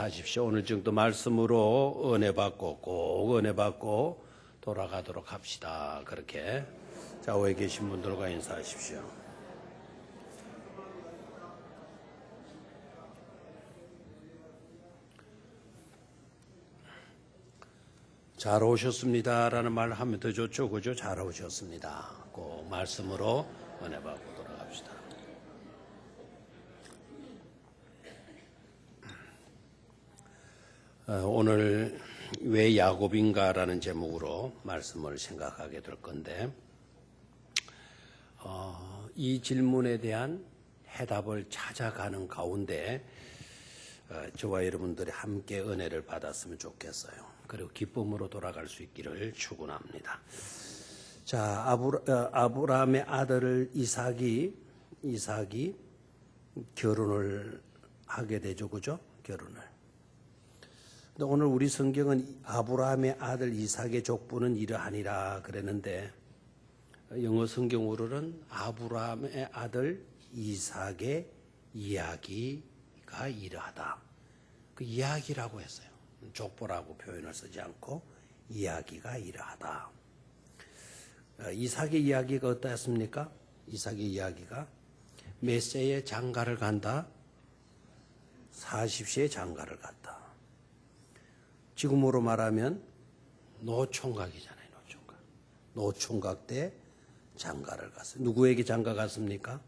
인사하십시오. 오늘 정도 말씀으로 은혜 받고 꼭 은혜 받고 돌아가도록 합시다. 그렇게 좌우에 계신 분들과 인사하십시오. 잘 오셨습니다라는 말 하면 더 좋죠, 그죠? 잘 오셨습니다. 꼭 말씀으로 은혜 받고 돌아갑시다. 오늘 왜 야곱인가라는 제목으로 말씀을 생각하게 될 건데, 이 질문에 대한 해답을 찾아가는 가운데 저와 여러분들이 함께 은혜를 받았으면 좋겠어요. 그리고 기쁨으로 돌아갈 수 있기를 축원합니다. 자, 아브라함의 아들 이삭이 결혼을 하게 되죠, 그죠? 결혼을. 근데 오늘 우리 성경은 아브라함의 아들 이삭의 족보는 이러하니라 그랬는데, 영어 성경으로는 아브라함의 아들 이삭의 이야기가 이러하다. 그 이야기라고 했어요. 족보라고 표현을 쓰지 않고 이야기가 이러하다. 이삭의 이야기가 어떠했습니까? 이삭의 이야기가 몇 세에 장가를 간다? 40세에 장가를 갔다. 지금으로 말하면 노총각이잖아요. 노총각 때 장가를 갔어요. 누구에게 장가 갔습니까?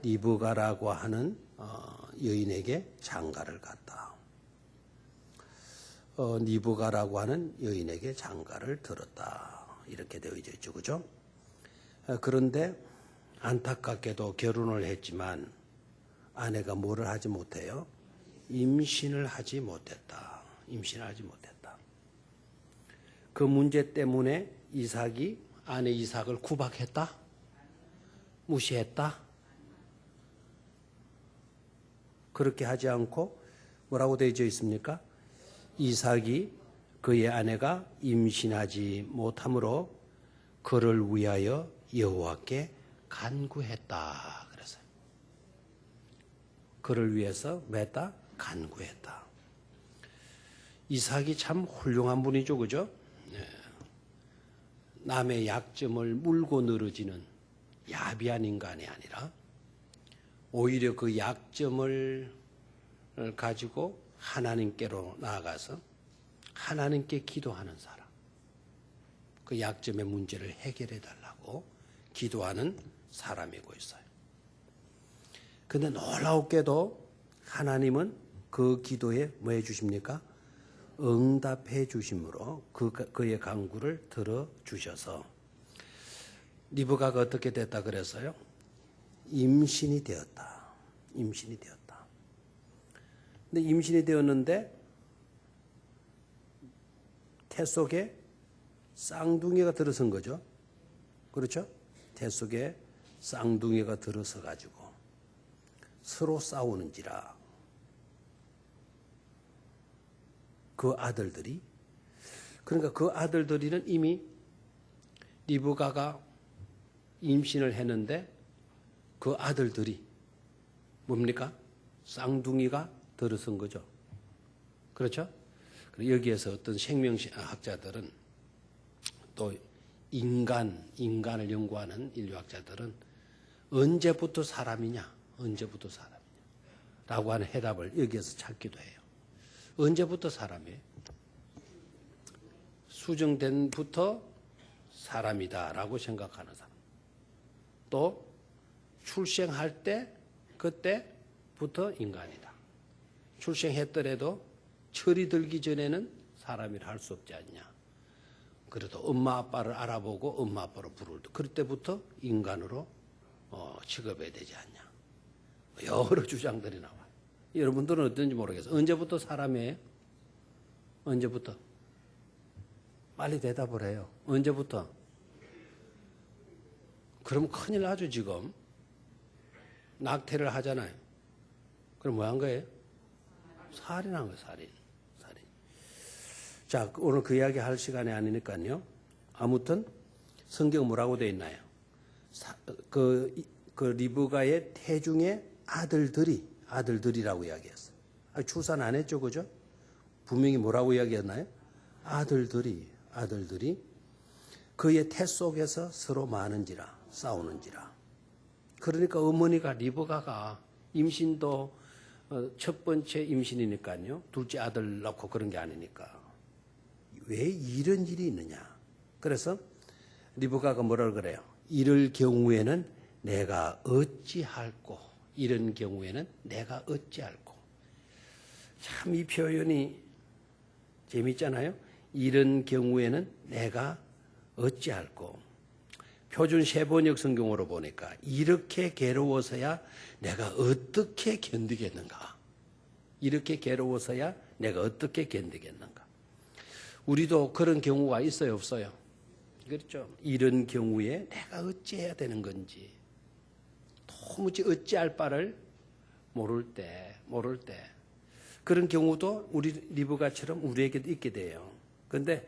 리브가라고 하는 여인에게 장가를 갔다. 리브가라고 하는 여인에게 장가를 들었다. 이렇게 되어져 있죠, 그죠? 그런데 안타깝게도 결혼을 했지만 아내가 뭐를 하지 못해요? 임신을 하지 못했다. 그 문제 때문에 이삭이 아내 이삭을 구박했다? 무시했다? 그렇게 하지 않고 뭐라고 되어져 있습니까? 이삭이 그의 아내가 임신하지 못함으로 그를 위하여 여호와께 간구했다. 그래서요. 그를 위해서 맺다? 간구했다. 이삭이 참 훌륭한 분이죠, 그죠? 네. 남의 약점을 물고 늘어지는 야비한 인간이 아니라 오히려 그 약점을 가지고 하나님께로 나아가서 하나님께 기도하는 사람. 그 약점의 문제를 해결해 달라고 기도하는 사람이고 있어요. 그런데 놀라웠게도 하나님은 그 기도에 뭐 해주십니까? 응답해 주심으로 그의 간구를 들어주셔서 리브가가 어떻게 됐다 그랬어요? 임신이 되었다. 근데 임신이 되었는데 태 속에 쌍둥이가 들어선 거죠. 그렇죠? 태 속에 쌍둥이가 들어서 가지고 서로 싸우는지라 그 아들들이, 그러니까 그 아들들이는 이미 리브가가 임신을 했는데 그 아들들이 뭡니까? 쌍둥이가 들어선 거죠. 그렇죠? 여기에서 어떤 생명학자들은 또 인간을 연구하는 인류학자들은 언제부터 사람이냐 라고 하는 해답을 여기에서 찾기도 해요. 언제부터 사람이에요? 수정된부터 사람이다라고 생각하는 사람. 또 출생할 때 그때부터 인간이다. 출생했더라도 철이 들기 전에는 사람이라 할 수 없지 않냐. 그래도 엄마 아빠를 알아보고 엄마 아빠로 부를 때 그럴 때부터 인간으로 취급해야 되지 않냐. 여러 주장들이 나와요. 여러분들은 어떤지 모르겠어요. 언제부터 사람이에요? 언제부터? 빨리 대답을 해요. 언제부터? 그럼 큰일 나죠, 지금. 낙태를 하잖아요. 그럼 뭐 한 거예요? 살인한 거예요, 살인. 자, 오늘 그 이야기 할 시간이 아니니까요. 아무튼 성경 뭐라고 되어 있나요? 그 리브가의 태중의 아들들이라고 이야기했어요. 출산 안 했죠, 그죠? 분명히 뭐라고 이야기했나요? 아들들이 그의 태 속에서 서로 많은지라 싸우는지라. 그러니까 어머니가 리브가가 임신도 첫 번째 임신이니까요. 둘째 아들 낳고 그런 게 아니니까. 왜 이런 일이 있느냐. 그래서 리브가가 뭐라고 그래요? 이럴 경우에는 내가 어찌할꼬. 이런 경우에는 내가 어찌할꼬. 참 이 표현이 재밌잖아요. 이런 경우에는 내가 어찌할꼬. 표준 세번역 성경으로 보니까 이렇게 괴로워서야 내가 어떻게 견디겠는가. 이렇게 괴로워서야 내가 어떻게 견디겠는가. 우리도 그런 경우가 있어요, 없어요? 그렇죠. 이런 경우에 내가 어찌해야 되는 건지 도무지 어찌할 바를 모를 때 그런 경우도 우리 리브가처럼 우리에게도 있게 돼요. 그런데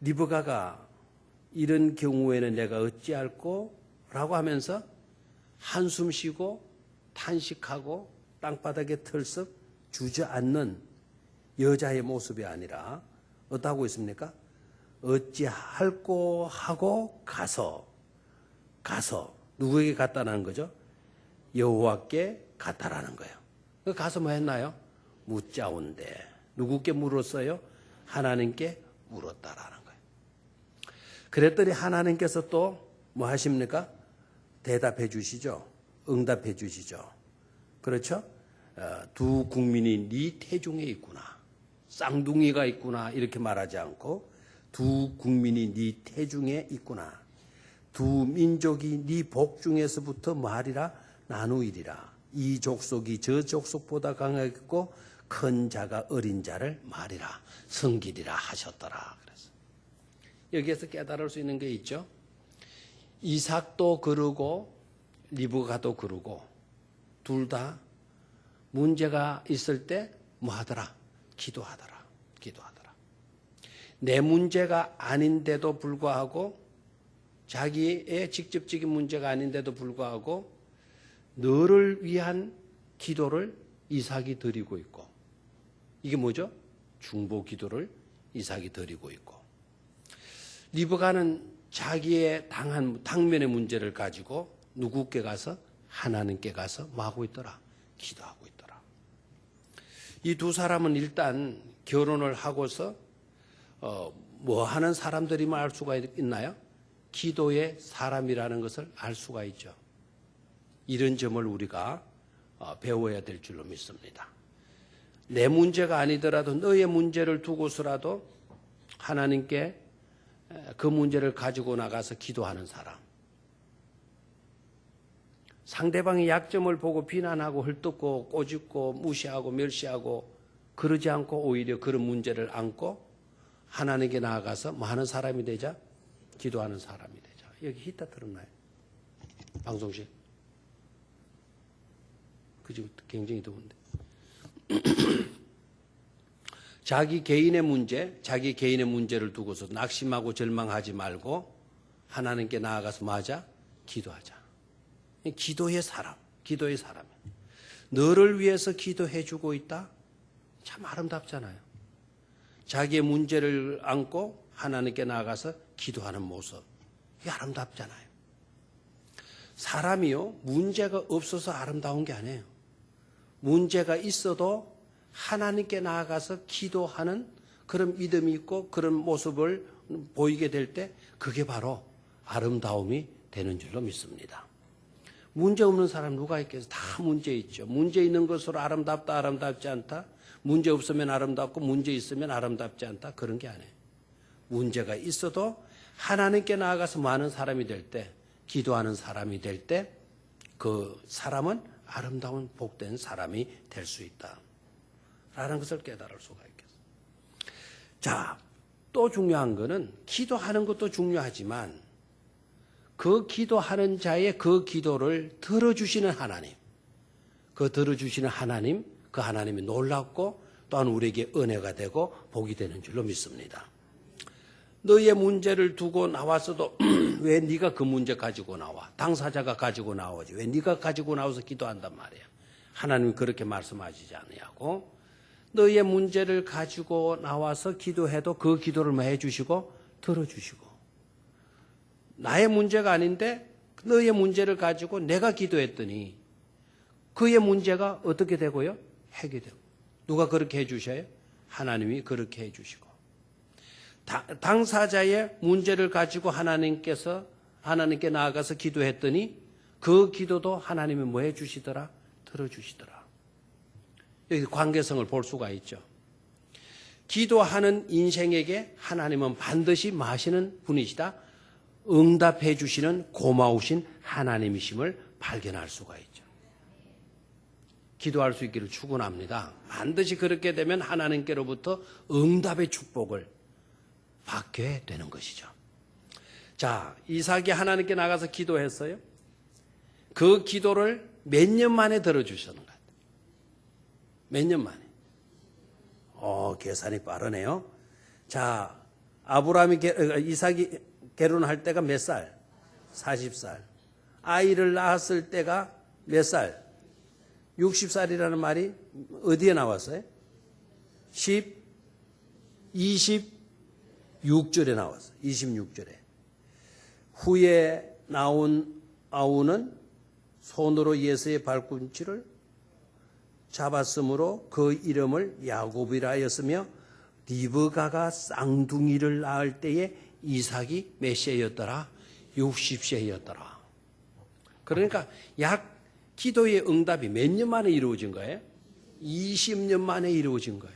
리브가가 이런 경우에는 내가 어찌할꼬 라고 하면서 한숨 쉬고 탄식하고 땅바닥에 털썩 주저앉는 여자의 모습이 아니라 어떠하고 있습니까? 어찌할꼬 하고 가서 누구에게 갔다라는 거죠? 여호와께 갔다라는 거예요. 가서 뭐 했나요? 묻자온대. 누구께 물었어요? 하나님께 물었다라는 거예요. 그랬더니 하나님께서 또 뭐 하십니까? 대답해 주시죠. 응답해 주시죠. 그렇죠? 두 국민이 네 태중에 있구나. 쌍둥이가 있구나. 이렇게 말하지 않고 두 국민이 네 태중에 있구나. 두 민족이 네 복 중에서부터 말이라 나누이리라. 이 족속이 저 족속보다 강하겠고 큰 자가 어린 자를 말이라 섬기리라 하셨더라. 그래서 여기에서 깨달을 수 있는 게 있죠. 이삭도 그러고 리브가도 그러고 둘 다 문제가 있을 때 뭐 하더라? 기도하더라. 내 문제가 아닌데도 불구하고 자기의 직접적인 문제가 아닌데도 불구하고 너를 위한 기도를 이삭이 드리고 있고 이게 뭐죠? 중보 기도를 이삭이 드리고 있고 리브가는 자기의 당한 당면의 문제를 가지고 누구께 가서 하나님께 가서 뭐 하고 있더라? 기도하고 있더라. 이 두 사람은 일단 결혼을 하고서 뭐 하는 사람들이만 알 수가 있나요? 기도의 사람이라는 것을 알 수가 있죠. 이런 점을 우리가 배워야 될 줄로 믿습니다. 내 문제가 아니더라도 너의 문제를 두고서라도 하나님께 그 문제를 가지고 나가서 기도하는 사람. 상대방의 약점을 보고 비난하고 헐뜯고 꼬집고 무시하고 멸시하고 그러지 않고 오히려 그런 문제를 안고 하나님께 나아가서 뭐 하는 사람이 되자? 기도하는 사람이 되자. 여기 히터 들었나요? 방송실. 그죠? 굉장히 더운데. 자기 개인의 문제를 두고서 낙심하고 절망하지 말고 하나님께 나아가서 맞아 기도하자. 기도의 사람. 너를 위해서 기도해주고 있다? 참 아름답잖아요. 자기의 문제를 안고 하나님께 나아가서 기도하는 모습. 이게 아름답잖아요. 사람이요, 문제가 없어서 아름다운 게 아니에요. 문제가 있어도 하나님께 나아가서 기도하는 그런 믿음이 있고 그런 모습을 보이게 될 때 그게 바로 아름다움이 되는 줄로 믿습니다. 문제 없는 사람 누가 있겠어요? 다 문제 있죠. 문제 있는 것으로 아름답다, 아름답지 않다. 문제 없으면 아름답고 문제 있으면 아름답지 않다. 그런 게 아니에요. 문제가 있어도 하나님께 나아가서 많은 사람이 될 때, 기도하는 사람이 될 때 그 사람은 아름다운 복된 사람이 될 수 있다. 라는 것을 깨달을 수가 있겠어요. 자, 또 중요한 거는 기도하는 것도 중요하지만 그 기도하는 자의 그 기도를 들어주시는 하나님, 그 들어주시는 하나님, 그 하나님이 놀랍고 또한 우리에게 은혜가 되고 복이 되는 줄로 믿습니다. 너의 문제를 두고 나왔어도 왜 네가 그 문제 가지고 나와? 당사자가 가지고 나오지. 왜 네가 가지고 나와서 기도한단 말이야? 하나님이 그렇게 말씀하시지 않냐고. 너의 문제를 가지고 나와서 기도해도 그 기도를 뭐 해주시고 들어주시고, 나의 문제가 아닌데 너의 문제를 가지고 내가 기도했더니 그의 문제가 어떻게 되고요? 해결되고. 누가 그렇게 해주셔요? 하나님이 그렇게 해주시고. 당사자의 문제를 가지고 하나님께 나아가서 기도했더니 그 기도도 하나님이 뭐 해주시더라? 들어주시더라. 여기 관계성을 볼 수가 있죠. 기도하는 인생에게 하나님은 반드시 뭐 하시는 분이시다? 응답해 주시는 고마우신 하나님이심을 발견할 수가 있죠. 기도할 수 있기를 축원합니다. 반드시 그렇게 되면 하나님께로부터 응답의 축복을 받게 되는 것이죠. 자, 이삭이 하나님께 나가서 기도했어요. 그 기도를 몇 년 만에 들어주셨는 것 같아요. 몇 년 만에. 계산이 빠르네요. 자, 이삭이 결혼할 때가 몇 살? 40살. 아이를 낳았을 때가 몇 살? 60살이라는 말이 어디에 나왔어요? 26절에 나왔어요. 26절에. 후에 나온 아우는 손으로 예수의 발꿈치를 잡았으므로 그 이름을 야곱이라 하였으며 리브가가 쌍둥이를 낳을 때에 이삭이 몇 세였더라? 60세였더라. 그러니까 기도의 응답이 몇 년 만에 이루어진 거예요? 20년 만에 이루어진 거예요.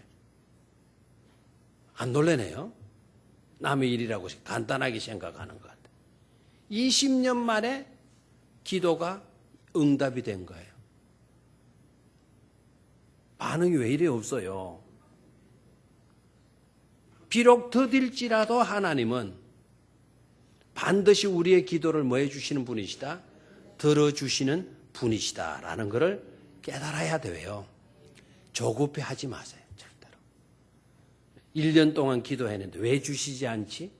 안 놀라네요. 남의 일이라고 간단하게 생각하는 것 같아요. 20년 만에 기도가 응답이 된 거예요. 반응이 왜 이래 없어요? 비록 더딜지라도 하나님은 반드시 우리의 기도를 뭐 해주시는 분이시다? 들어주시는 분이시다라는 것을 깨달아야 돼요. 조급해하지 마세요. 절대로. 1년 동안 기도했는데 왜 주시지 않지?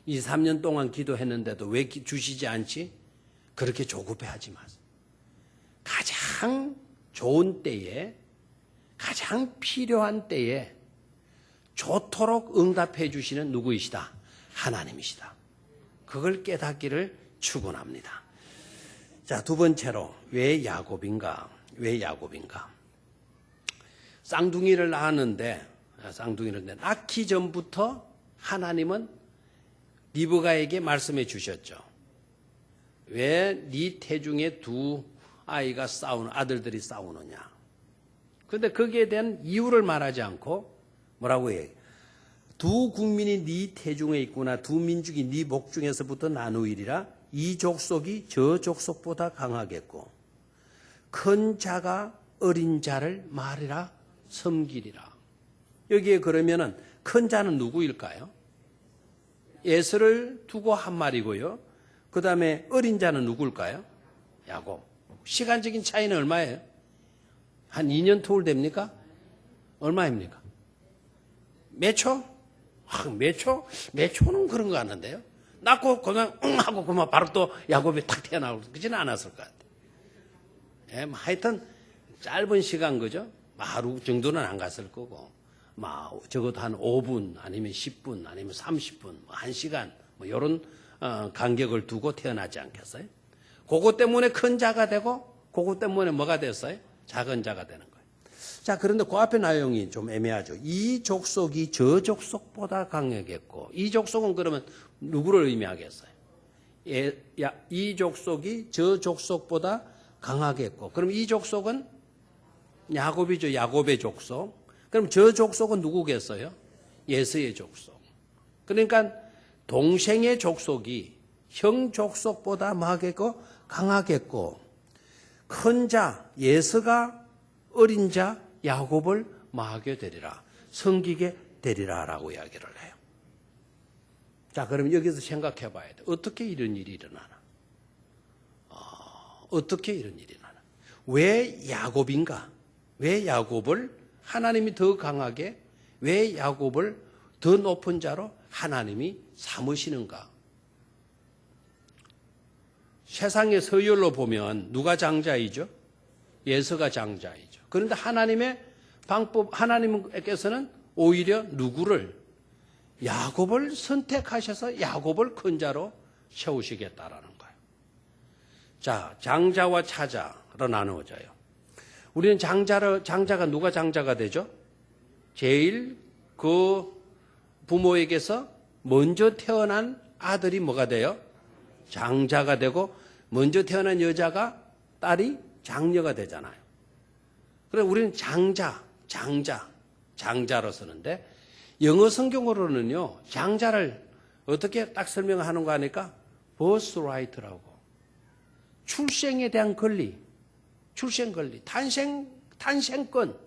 2, 3년 동안 기도했는데도 왜 주시지 않지? 그렇게 조급해하지 마세요. 가장 좋은 때에, 가장 필요한 때에 좋도록 응답해 주시는 누구이시다? 하나님이시다. 그걸 깨닫기를 축원합니다. 자, 두 번째로 왜 야곱인가? 쌍둥이를 낳았는데 낳기 전부터 하나님은 리브가에게 말씀해 주셨죠. 왜 네 태중에 두 아들들이 싸우느냐? 그런데 거기에 대한 이유를 말하지 않고 뭐라고 해요? 두 국민이 네 태중에 있구나. 두 민족이 네 목중에서부터 나누이리라. 이 족속이 저 족속보다 강하겠고 큰 자가 어린 자를 말이라 섬기리라. 여기에 그러면은 큰 자는 누구일까요? 에서를 두고 한 말이고요. 그 다음에 어린 자는 누구일까요? 야곱. 시간적인 차이는 얼마예요? 한 2년 토울 됩니까? 얼마입니까? 몇 초? 몇 초? 몇 초는 그런 거 같는데요. 낳고 그냥 하고 그만 바로 또 야곱이 탁 태어나고 그러지는 않았을 것 같아요. 예, 하여튼 짧은 시간 그죠? 하루 정도는 안 갔을 거고 적어도 한 5분 아니면 10분 아니면 30분 1시간 이런 간격을 두고 태어나지 않겠어요? 그것 때문에 큰 자가 되고 그것 때문에 뭐가 됐어요? 작은 자가 되는 거예요. 자, 그런데 그 앞에 내용이 좀 애매하죠. 이 족속이 저 족속보다 강하겠고, 이 족속은 그러면 누구를 의미하겠어요? 이 족속이 저 족속보다 강하겠고, 그럼 이 족속은 야곱이죠. 야곱의 족속. 그럼 저 족속은 누구겠어요? 예수의 족속. 그러니까 동생의 족속이 형 족속보다 뭐하겠고? 강하겠고, 큰 자, 예수가 어린 자, 야곱을 마하게 되리라. 섬기게 되리라 라고 이야기를 해요. 자, 그럼 여기서 생각해 봐야 돼. 어떻게 이런 일이 일어나나? 어떻게 이런 일이 일어나나? 왜 야곱인가? 왜 야곱을 하나님이 더 강하게, 왜 야곱을 더 높은 자로 하나님이 삼으시는가? 세상의 서열로 보면 누가 장자이죠? 예수가 장자이죠. 그런데 하나님의 방법, 하나님께서는 오히려 누구를? 야곱을 선택하셔서 야곱을 큰 자로 세우시겠다라는 거예요. 자, 장자와 차자로 나누어져요. 우리는 장자가 누가 장자가 되죠? 제일 그 부모에게서 먼저 태어난 아들이 뭐가 돼요? 장자가 되고, 먼저 태어난 여자가 딸이 장녀가 되잖아요. 그래서 우리는 장자로 쓰는데, 영어 성경으로는요, 장자를 어떻게 딱 설명하는 거 하니까 birthright라고. 출생에 대한 권리, 탄생권.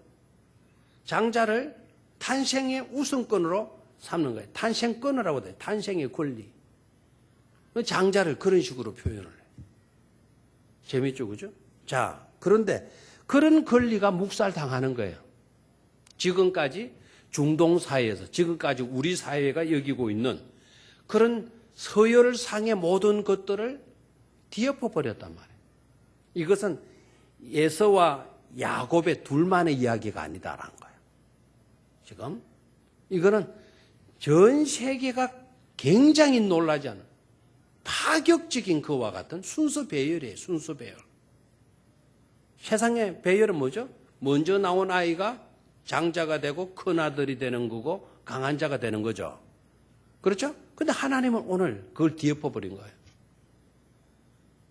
장자를 탄생의 우선권으로 삼는 거예요. 탄생권이라고 돼요. 탄생의 권리. 장자를 그런 식으로 표현을 해요. 재밌죠, 그죠? 자, 그런데 그런 권리가 묵살당하는 거예요. 지금까지 중동 사회에서, 지금까지 우리 사회가 여기고 있는 그런 서열상의 모든 것들을 뒤엎어 버렸단 말이에요. 이것은 에서와 야곱의 둘만의 이야기가 아니다라는 거예요. 지금 이거는 전 세계가 굉장히 놀라지 않은 파격적인 그와 같은 순서 배열이에요. 순서 배열. 세상의 배열은 뭐죠? 먼저 나온 아이가 장자가 되고 큰 아들이 되는 거고 강한 자가 되는 거죠. 그렇죠? 근데 하나님은 오늘 그걸 뒤엎어 버린 거예요.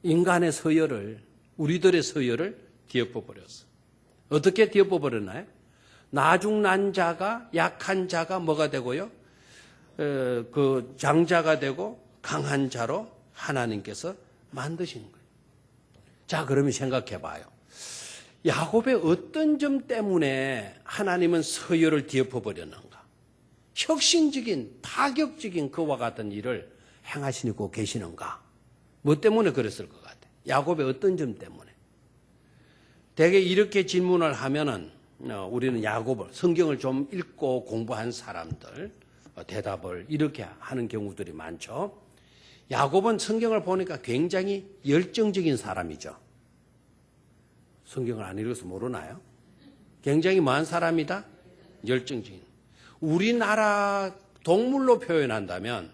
인간의 서열을, 우리들의 서열을 뒤엎어 버렸어. 어떻게 뒤엎어 버렸나요? 나중난 자가, 약한 자가 뭐가 되고요? 그 장자가 되고 강한 자로 하나님께서 만드신 거예요. 자, 그러면 생각해 봐요. 야곱의 어떤 점 때문에 하나님은 서열을 뒤엎어 버렸는가? 혁신적인, 파격적인 그와 같은 일을 행하시고 계시는가? 뭐 때문에 그랬을 것 같아요? 야곱의 어떤 점 때문에? 대개 이렇게 질문을 하면은 우리는 야곱을, 성경을 좀 읽고 공부한 사람들 대답을 이렇게 하는 경우들이 많죠. 야곱은 성경을 보니까 굉장히 열정적인 사람이죠. 성경을 안 읽어서 모르나요? 굉장히 뭐한 사람이다? 열정적인. 우리나라 동물로 표현한다면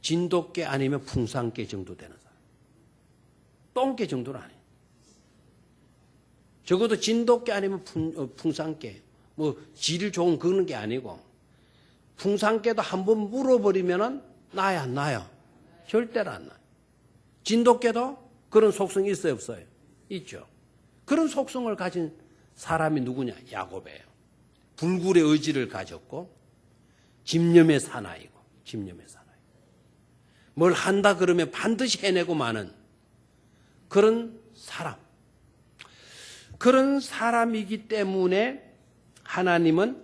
진돗개 아니면 풍산개 정도 되는 사람. 똥개 정도는 아니에요. 적어도 진돗개 아니면 풍산개. 뭐 질 좋은 그런 게 아니고, 풍산개도 한번 물어버리면은 나야 안 나요? 절대로 안 나요. 진돗개도 그런 속성이 있어요, 없어요? 있죠. 그런 속성을 가진 사람이 누구냐? 야곱이에요. 불굴의 의지를 가졌고 집념의 사나이고, 뭘 한다 그러면 반드시 해내고 마는 그런 사람. 그런 사람이기 때문에 하나님은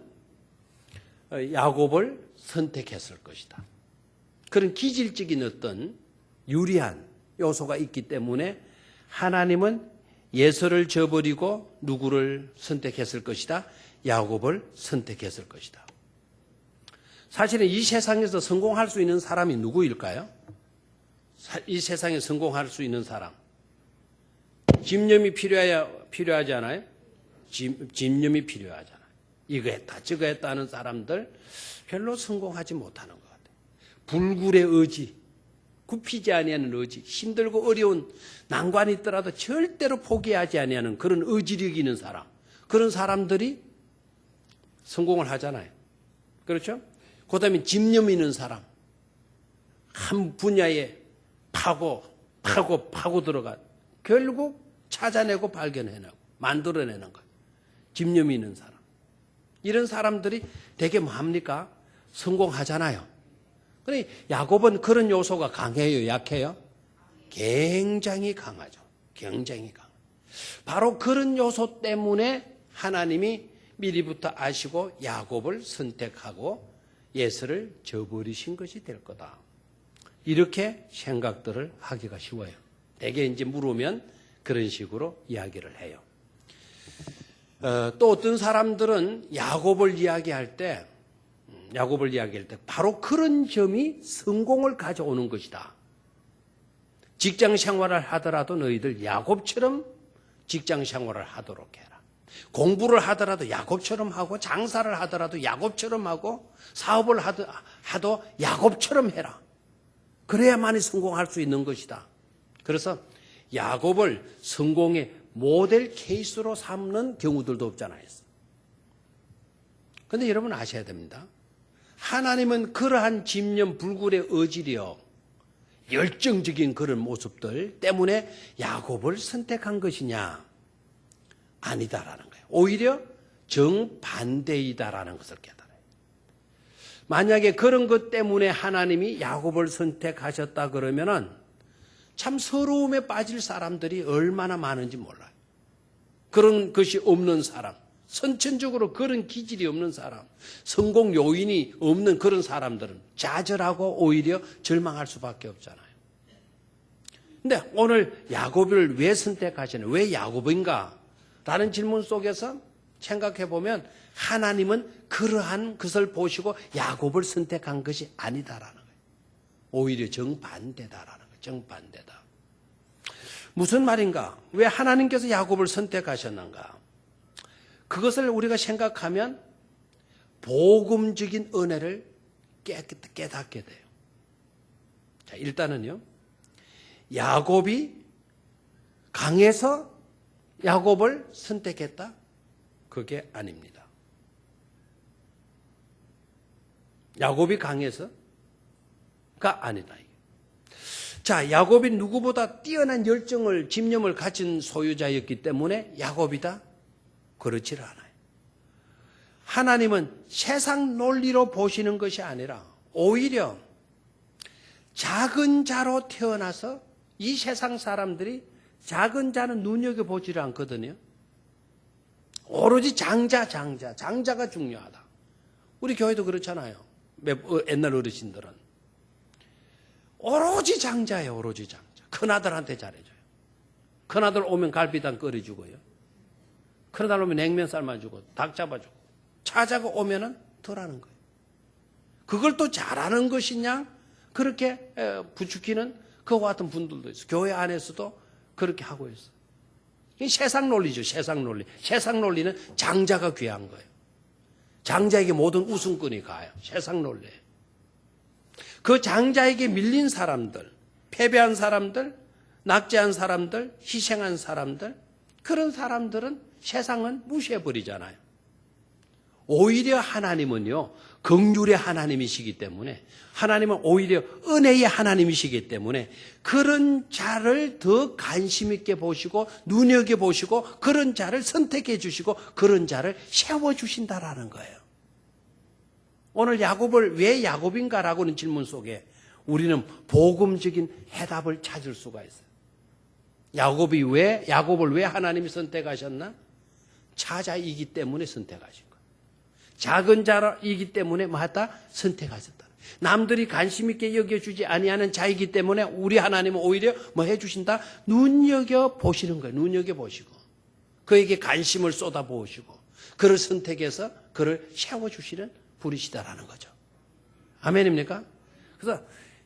야곱을 선택했을 것이다. 그런 기질적인 어떤 유리한 요소가 있기 때문에 하나님은 예서를 저버리고 누구를 선택했을 것이다? 야곱을 선택했을 것이다. 사실은 이 세상에서 성공할 수 있는 사람이 누구일까요? 이 세상에 성공할 수 있는 사람. 집념이 필요하지 않아요? 집념이 필요하잖아요. 이거 했다 저거 했다 하는 사람들 별로 성공하지 못하는 것 같아요. 불굴의 의지, 굽히지 아니하는 의지, 힘들고 어려운 난관이 있더라도 절대로 포기하지 아니하는 그런 의지력 있는 사람, 그런 사람들이 성공을 하잖아요. 그렇죠? 그 다음에 집념 있는 사람, 한 분야에 파고 들어가 결국 찾아내고 발견해내고 만들어내는 거예요. 집념 있는 사람. 이런 사람들이 되게 뭐합니까? 성공하잖아요. 그러니 야곱은 그런 요소가 강해요, 약해요? 굉장히 강하죠. 굉장히 강해요. 바로 그런 요소 때문에 하나님이 미리부터 아시고 야곱을 선택하고 예서를 저버리신 것이 될 거다. 이렇게 생각들을 하기가 쉬워요. 대개 이제 물으면 그런 식으로 이야기를 해요. 또 어떤 사람들은 야곱을 이야기할 때 바로 그런 점이 성공을 가져오는 것이다. 직장 생활을 하더라도 너희들 야곱처럼 직장 생활을 하도록 해라. 공부를 하더라도 야곱처럼 하고 장사를 하더라도 야곱처럼 하고 사업을 하도 야곱처럼 해라. 그래야만이 성공할 수 있는 것이다. 그래서 야곱을 성공의 모델 케이스로 삼는 경우들도 없잖아요. 그런데 여러분 아셔야 됩니다. 하나님은 그러한 집념, 불굴의 의지력, 열정적인 그런 모습들 때문에 야곱을 선택한 것이냐? 아니다라는 거예요. 오히려 정반대이다라는 것을 깨달아요. 만약에 그런 것 때문에 하나님이 야곱을 선택하셨다 그러면은 참 서러움에 빠질 사람들이 얼마나 많은지 몰라요. 그런 것이 없는 사람, 선천적으로 그런 기질이 없는 사람, 성공 요인이 없는 그런 사람들은 좌절하고 오히려 절망할 수밖에 없잖아요. 근데 오늘 야곱을 왜 선택하시는, 왜 야곱인가? 라는 질문 속에서 생각해 보면 하나님은 그러한 것을 보시고 야곱을 선택한 것이 아니다라는 거예요. 오히려 정반대다라는 거예요. 정반대다. 무슨 말인가? 왜 하나님께서 야곱을 선택하셨는가? 그것을 우리가 생각하면 복음적인 은혜를 깨닫게 돼요. 자, 일단은요. 야곱이 강해서 야곱을 선택했다? 그게 아닙니다. 야곱이 강해서가 아니다. 자, 야곱이 누구보다 뛰어난 열정을, 집념을 가진 소유자였기 때문에 야곱이다? 그렇지 않아요. 하나님은 세상 논리로 보시는 것이 아니라 오히려 작은 자로 태어나서 이 세상 사람들이 작은 자는 눈여겨보지를 않거든요. 오로지 장자가 중요하다. 우리 교회도 그렇잖아요. 옛날 어르신들은. 오로지 장자예요, 오로지 장자. 큰아들한테 잘해줘요. 큰아들 오면 갈비탕 끓여주고요. 큰아들 오면 냉면 삶아주고, 닭 잡아주고. 차자가 오면은 덜 하는 거예요. 그걸 또 잘하는 것이냐? 그렇게 부추기는 그와 같은 분들도 있어요. 교회 안에서도 그렇게 하고 있어요. 이게 세상 논리죠, 세상 논리. 세상 논리는 장자가 귀한 거예요. 장자에게 모든 우승권이 가요. 세상 논리. 그 장자에게 밀린 사람들, 패배한 사람들, 낙제한 사람들, 희생한 사람들, 그런 사람들은 세상은 무시해버리잖아요. 오히려 하나님은요, 긍휼의 하나님이시기 때문에, 하나님은 오히려 은혜의 하나님이시기 때문에 그런 자를 더 관심 있게 보시고 눈여겨보시고 그런 자를 선택해 주시고 그런 자를 세워주신다라는 거예요. 오늘 야곱을 왜 야곱인가라고는 질문 속에 우리는 복음적인 해답을 찾을 수가 있어요. 야곱을 왜 하나님이 선택하셨나? 차자이기 때문에 선택하신 거예요. 작은 자이기 때문에 뭐하다? 선택하셨다. 남들이 관심 있게 여겨주지 아니하는 자이기 때문에 우리 하나님은 오히려 뭐 해주신다? 눈여겨보시는 거예요. 눈여겨보시고 그에게 관심을 쏟아부으시고 그를 선택해서 그를 세워주시는 분이시다라는 거죠. 아멘입니까? 그래서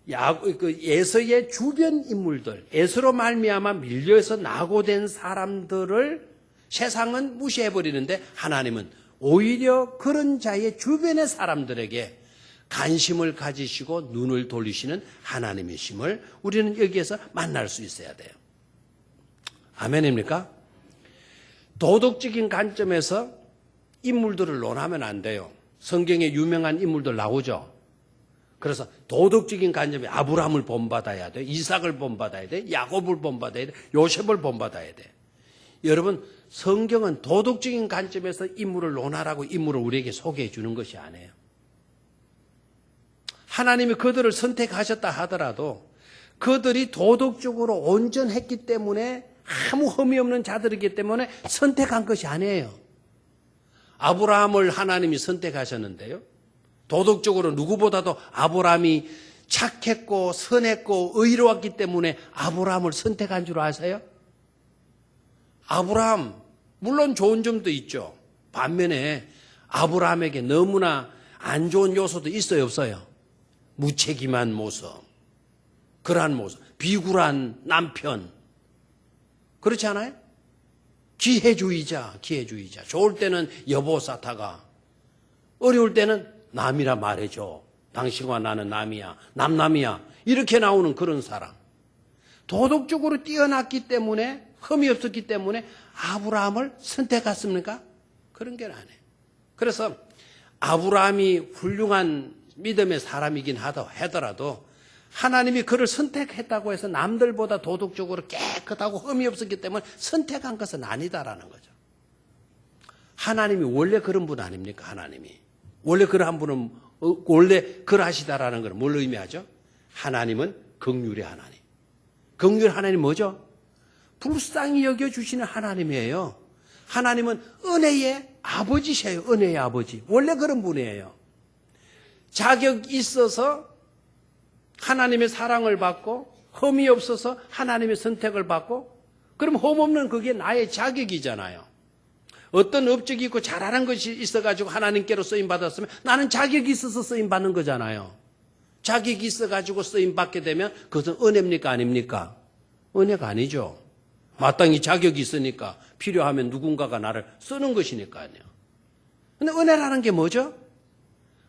에서의 주변 인물들, 에서로 말미암아 밀려서 낙오된 사람들을 세상은 무시해버리는데 하나님은 오히려 그런 자의 주변의 사람들에게 관심을 가지시고 눈을 돌리시는 하나님이심을 우리는 여기에서 만날 수 있어야 돼요. 아멘입니까? 도덕적인 관점에서 인물들을 논하면 안 돼요. 성경에 유명한 인물들 나오죠. 그래서 도덕적인 관점에 아브라함을 본받아야 돼, 이삭을 본받아야 돼, 야곱을 본받아야 돼, 요셉을 본받아야 돼. 여러분, 성경은 도덕적인 관점에서 인물을 논하라고 인물을 우리에게 소개해 주는 것이 아니에요. 하나님이 그들을 선택하셨다 하더라도 그들이 도덕적으로 온전했기 때문에 아무 흠이 없는 자들이기 때문에 선택한 것이 아니에요. 아브라함을 하나님이 선택하셨는데요. 도덕적으로 누구보다도 아브라함이 착했고 선했고 의로웠기 때문에 아브라함을 선택한 줄 아세요? 아브라함 물론 좋은 점도 있죠. 반면에 아브라함에게 너무나 안 좋은 요소도 있어요, 없어요? 무책임한 모습, 그러한 모습, 비굴한 남편, 그렇지 않아요? 기회주의자. 좋을 때는 여보 사타가, 어려울 때는 남이라 말해줘. 당신과 나는 남이야. 남남이야. 이렇게 나오는 그런 사람. 도덕적으로 뛰어났기 때문에, 흠이 없었기 때문에 아브라함을 선택했습니까? 그런 게 아니에요. 그래서 아브라함이 훌륭한 믿음의 사람이긴 하더라도 하나님이 그를 선택했다고 해서 남들보다 도덕적으로 깨끗하고 흠이 없었기 때문에 선택한 것은 아니다라는 거죠. 하나님이 원래 그런 분 아닙니까? 하나님이. 원래 그러한 분은 원래 그러하시다라는 건 뭘 의미하죠? 하나님은 긍휼의 하나님. 긍휼 하나님 뭐죠? 불쌍히 여겨주시는 하나님이에요. 하나님은 은혜의 아버지세요. 은혜의 아버지. 원래 그런 분이에요. 자격이 있어서 하나님의 사랑을 받고 흠이 없어서 하나님의 선택을 받고 그럼 흠 없는 그게 나의 자격이잖아요. 어떤 업적이 있고 잘하는 것이 있어가지고 하나님께로 쓰임받았으면 나는 자격이 있어서 쓰임받는 거잖아요. 자격이 있어가지고 쓰임받게 되면 그것은 은혜입니까? 아닙니까? 은혜가 아니죠. 마땅히 자격이 있으니까 필요하면 누군가가 나를 쓰는 것이니까요. 근데 은혜라는 게 뭐죠?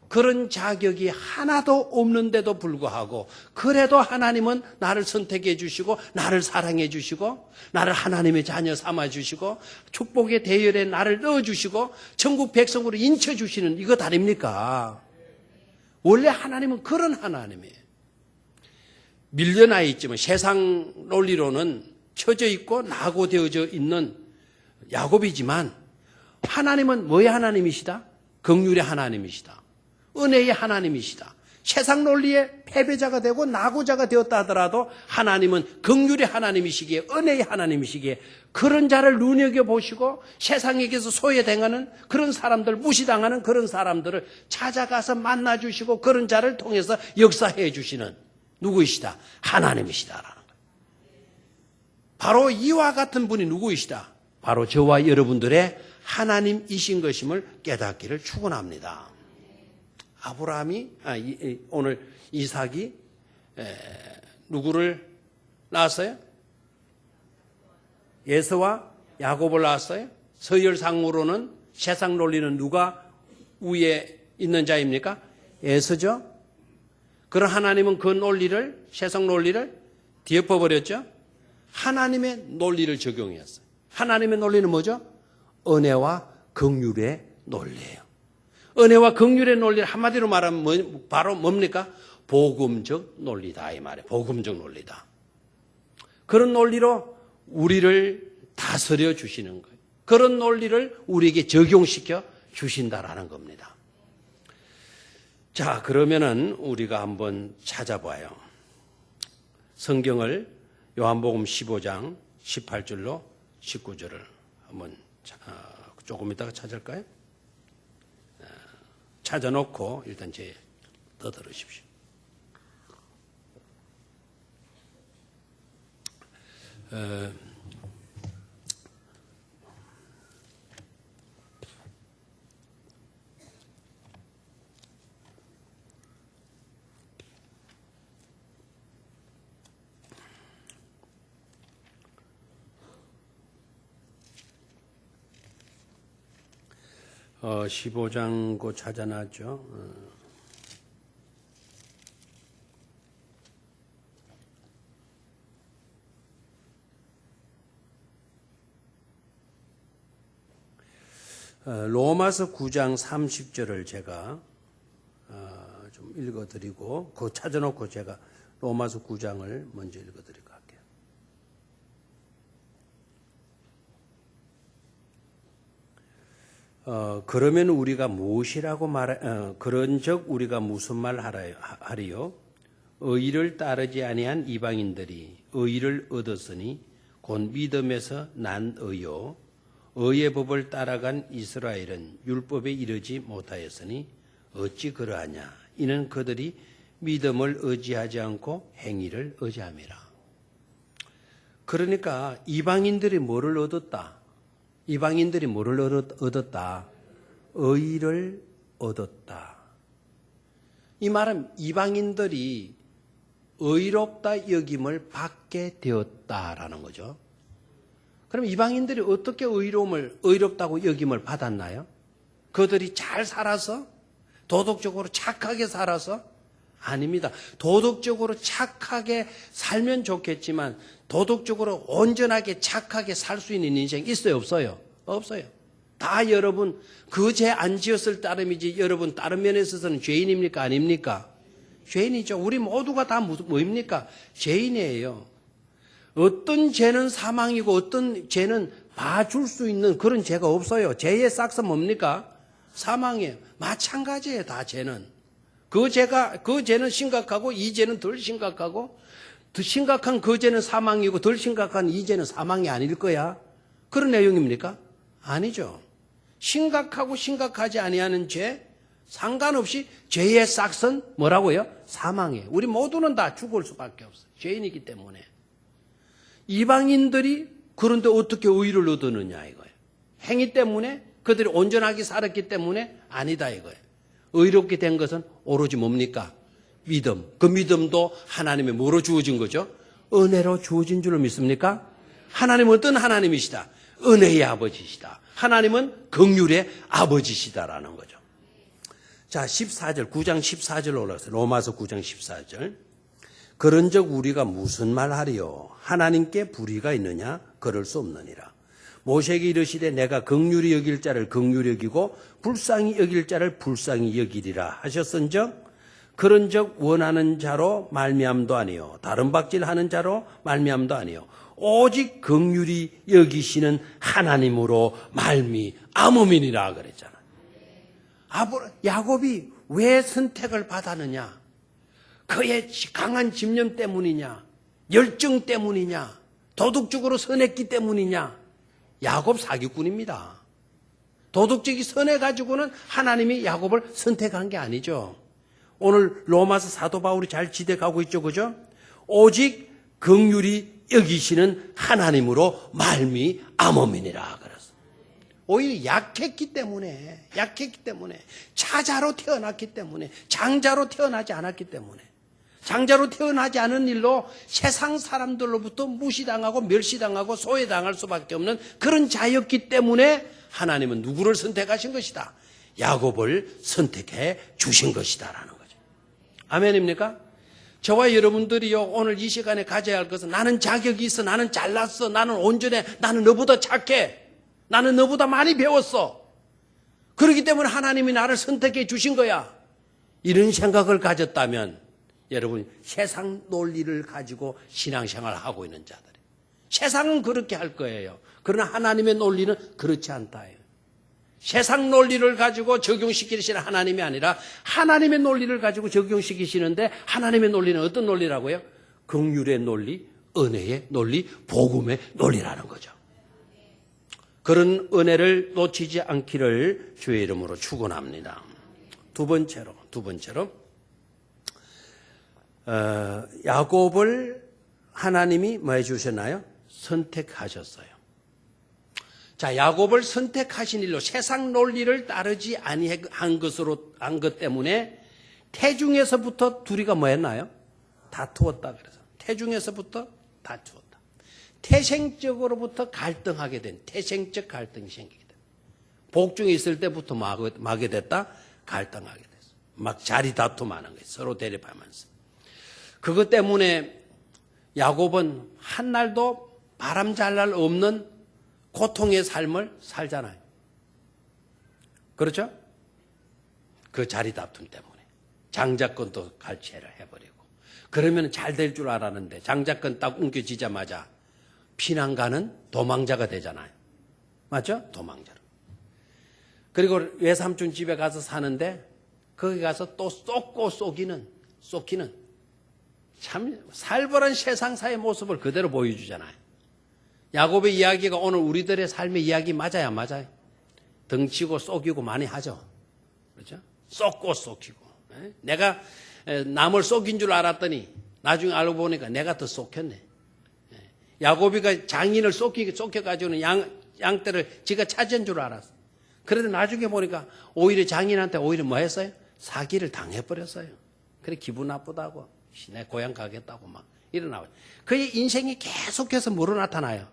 그런 자격이 하나도 없는데도 불구하고 그래도 하나님은 나를 선택해 주시고 나를 사랑해 주시고 나를 하나님의 자녀 삼아 주시고 축복의 대열에 나를 넣어 주시고 천국 백성으로 인쳐 주시는 이것 아닙니까? 원래 하나님은 그런 하나님이에요. 밀려나 있지만 세상 논리로는 처져 있고 낙오되어져 있는 야곱이지만 하나님은 뭐의 하나님이시다? 긍휼의 하나님이시다. 은혜의 하나님이시다. 세상 논리의 패배자가 되고 낙오자가 되었다 하더라도 하나님은 긍휼의 하나님이시기에 은혜의 하나님이시기에 그런 자를 눈여겨보시고 세상에게서 소외당하는 그런 사람들, 무시당하는 그런 사람들을 찾아가서 만나주시고 그런 자를 통해서 역사해 주시는 누구이시다? 하나님이시다라는 거예요. 바로 이와 같은 분이 누구이시다? 바로 저와 여러분들의 하나님이신 것임을 깨닫기를 축원합니다. 아브라함이 오늘 이삭이 누구를 낳았어요? 에서와 야곱을 낳았어요. 서열상으로는 세상 논리는 누가 위에 있는 자입니까? 에서죠. 그런 하나님은 그 논리를 세상 논리를 뒤엎어버렸죠. 하나님의 논리를 적용했어요. 하나님의 논리는 뭐죠? 은혜와 긍휼의 논리예요. 은혜와 긍휼의 논리를 한마디로 말하면 바로 뭡니까? 복음적 논리다 이 말이에요. 복음적 논리다. 그런 논리로 우리를 다스려 주시는 거예요. 그런 논리를 우리에게 적용시켜 주신다라는 겁니다. 자, 그러면은 우리가 한번 찾아봐요. 성경을 요한복음 15장 18절로 19절을 한번 조금 이따가 찾을까요? 찾아놓고 일단 제 떠들으십시오. 어, 15장 고 찾아놨죠. 로마서 9장 30절을 제가 좀 읽어드리고 그거 찾아놓고 제가 로마서 9장을 먼저 읽어드리고 할게요. 그러면 우리가 무엇이라고 그런즉 우리가 무슨 말 하리요? 의를 따르지 아니한 이방인들이 의를 얻었으니 곧 믿음에서 난 의요. 의의 법을 따라간 이스라엘은 율법에 이르지 못하였으니 어찌 그러하냐? 이는 그들이 믿음을 의지하지 않고 행위를 의지함이라. 그러니까 이방인들이 뭐를 얻었다? 이방인들이 뭐를 얻었다? 의를 얻었다. 이 말은 이방인들이 의롭다 여김을 받게 되었다라는 거죠. 그럼 이방인들이 어떻게 의롭다고 여김을 받았나요? 그들이 잘 살아서? 도덕적으로 착하게 살아서? 아닙니다. 도덕적으로 착하게 살면 좋겠지만 도덕적으로 온전하게 착하게 살 수 있는 인생 있어요? 없어요? 없어요. 다 여러분 그 죄 안 지었을 따름이지 여러분 다른 면에 있어서는 죄인입니까? 아닙니까? 죄인이죠. 우리 모두가 다 뭐입니까? 죄인이에요. 어떤 죄는 사망이고 어떤 죄는 봐줄 수 있는 그런 죄가 없어요. 죄의 싹스 뭡니까? 사망이에요. 마찬가지예요. 다 죄는. 그 죄는 심각하고 이 죄는 덜 심각하고 더 심각한 그 죄는 사망이고 덜 심각한 이 죄는 사망이 아닐 거야. 그런 내용입니까? 아니죠. 심각하고 심각하지 아니하는 죄 상관없이 죄의 싹은 뭐라고요? 사망이에요. 우리 모두는 다 죽을 수밖에 없어요. 죄인이기 때문에. 이방인들이 그런데 어떻게 의를 얻느냐 이거예요. 행위 때문에 그들이 온전하게 살았기 때문에 아니다 이거예요. 의롭게 된 것은 오로지 뭡니까? 믿음. 그 믿음도 하나님의 뭐로 주어진 거죠? 은혜로 주어진 줄로 믿습니까? 하나님은 어떤 하나님이시다? 은혜의 아버지시다. 하나님은 긍휼의 아버지시다라는 거죠. 자, 14절, 9장 14절 올라가서 로마서 9장 14절. 그런즉 우리가 무슨 말하리요? 하나님께 불의가 있느냐? 그럴 수 없느니라. 모세에게 이르시되 내가 긍휼히 여길 자를 긍휼히 여기고 불쌍히 여길 자를 불쌍히 여기리라 하셨은즉 그런즉 원하는 자로 말미암도 아니요 다른 박질하는 자로 말미암도 아니요 오직 긍휼히 여기시는 하나님으로 말미암음이니라 그랬잖아. 야곱이 왜 선택을 받았느냐? 그의 강한 집념 때문이냐? 열정 때문이냐? 도덕적으로 선했기 때문이냐? 야곱 사기꾼입니다. 도덕적이 선해가지고는 하나님이 야곱을 선택한 게 아니죠. 오늘 로마서 사도 바울이 잘 지대가고 있죠. 그죠? 오직 긍휼히 여기시는 하나님으로 말미암음이니라 그랬어. 오히려 약했기 때문에 차자로 태어났기 때문에 장자로 태어나지 않았기 때문에 장자로 태어나지 않은 일로 세상 사람들로부터 무시당하고 멸시당하고 소외당할 수밖에 없는 그런 자였기 때문에 하나님은 누구를 선택하신 것이다? 야곱을 선택해 주신 것이다라는 거죠. 아멘입니까? 저와 여러분들이요 오늘 이 시간에 가져야 할 것은 나는 자격이 있어, 나는 잘났어, 나는 온전해, 나는 너보다 착해, 나는 너보다 많이 배웠어. 그렇기 때문에 하나님이 나를 선택해 주신 거야. 이런 생각을 가졌다면 여러분 세상 논리를 가지고 신앙생활을 하고 있는 자들이 세상은 그렇게 할 거예요. 그러나 하나님의 논리는 그렇지 않다예요. 세상 논리를 가지고 적용시키시는 하나님이 아니라 하나님의 논리를 가지고 적용시키시는데 하나님의 논리는 어떤 논리라고요? 긍휼의 논리, 은혜의 논리, 복음의 논리라는 거죠. 그런 은혜를 놓치지 않기를 주의 이름으로 축원합니다. 두 번째로 야곱을 하나님이 뭐 해주셨나요? 선택하셨어요. 자, 야곱을 선택하신 일로 세상 논리를 따르지 아니한 것 때문에 태중에서부터 둘이가 뭐 했나요? 다투었다 그래서. 태중에서부터 다투었다. 태생적으로부터 갈등하게 된 태생적 갈등이 생기게 된. 복중에 있을 때부터 마게 됐다. 갈등하게 됐어. 막 자리 다툼하는 거예요. 서로 대립하면서. 그것 때문에 야곱은 한 날도 바람 잘 날 없는 고통의 삶을 살잖아요. 그렇죠? 그 자리 다툼 때문에. 장자권도 갈취를 해버리고. 그러면 잘 될 줄 알았는데 장자권 딱 옮겨지자마자 피난가는 도망자가 되잖아요. 맞죠? 도망자로. 그리고 외삼촌 집에 가서 사는데 거기 가서 또 쏟기는 참 살벌한 세상사의 모습을 그대로 보여주잖아요. 야곱의 이야기가 오늘 우리들의 삶의 이야기 맞아요? 덩치고 쏘기고 많이 하죠. 그렇죠? 쏟고 쏘기고. 내가 남을 쏘긴 줄 알았더니 나중에 알고 보니까 내가 더 쏘켰네. 야곱이가 장인을 쏘켜가지고는 양떼를 지가 차지한 줄 알았어. 그런데 나중에 보니까 오히려 장인한테 오히려 뭐 했어요? 사기를 당해버렸어요. 그래 기분 나쁘다고. 내 고향 가겠다고 막 일어나요. 그의 인생이 계속해서 뭐로 나타나요?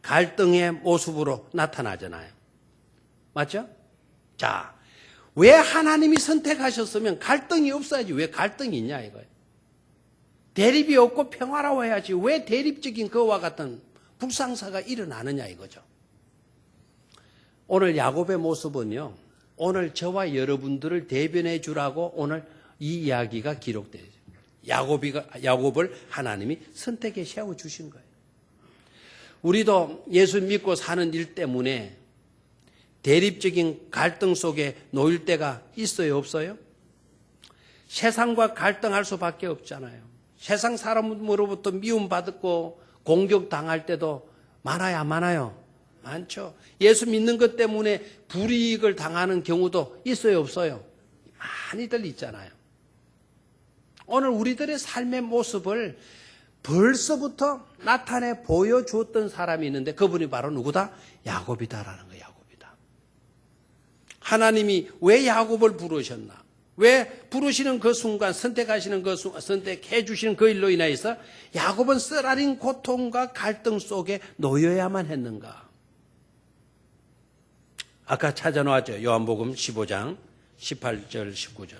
갈등의 모습으로 나타나잖아요. 맞죠? 자, 왜 하나님이 선택하셨으면 갈등이 없어야지 왜 갈등이 있냐 이거예요. 대립이 없고 평화로워야지 왜 대립적인 그와 같은 불상사가 일어나느냐 이거죠. 오늘 야곱의 모습은요. 오늘 저와 여러분들을 대변해 주라고 오늘 이 이야기가 기록되죠. 야곱을 하나님이 선택해 세워주신 거예요. 우리도 예수 믿고 사는 일 때문에 대립적인 갈등 속에 놓일 때가 있어요, 없어요? 세상과 갈등할 수밖에 없잖아요. 세상 사람으로부터 미움받고 공격당할 때도 많아요, 안 많아요? 많죠. 예수 믿는 것 때문에 불이익을 당하는 경우도 있어요, 없어요? 많이들 있잖아요. 오늘 우리들의 삶의 모습을 벌써부터 나타내 보여주었던 사람이 있는데 그분이 바로 누구다? 야곱이다라는 거예요. 야곱이다. 하나님이 왜 야곱을 부르셨나? 왜 부르시는 그 순간 선택하시는 그 순간 선택해 주시는 그 일로 인하여서 야곱은 쓰라린 고통과 갈등 속에 놓여야만 했는가? 아까 찾아놓았죠. 요한복음 15장 18절 19절.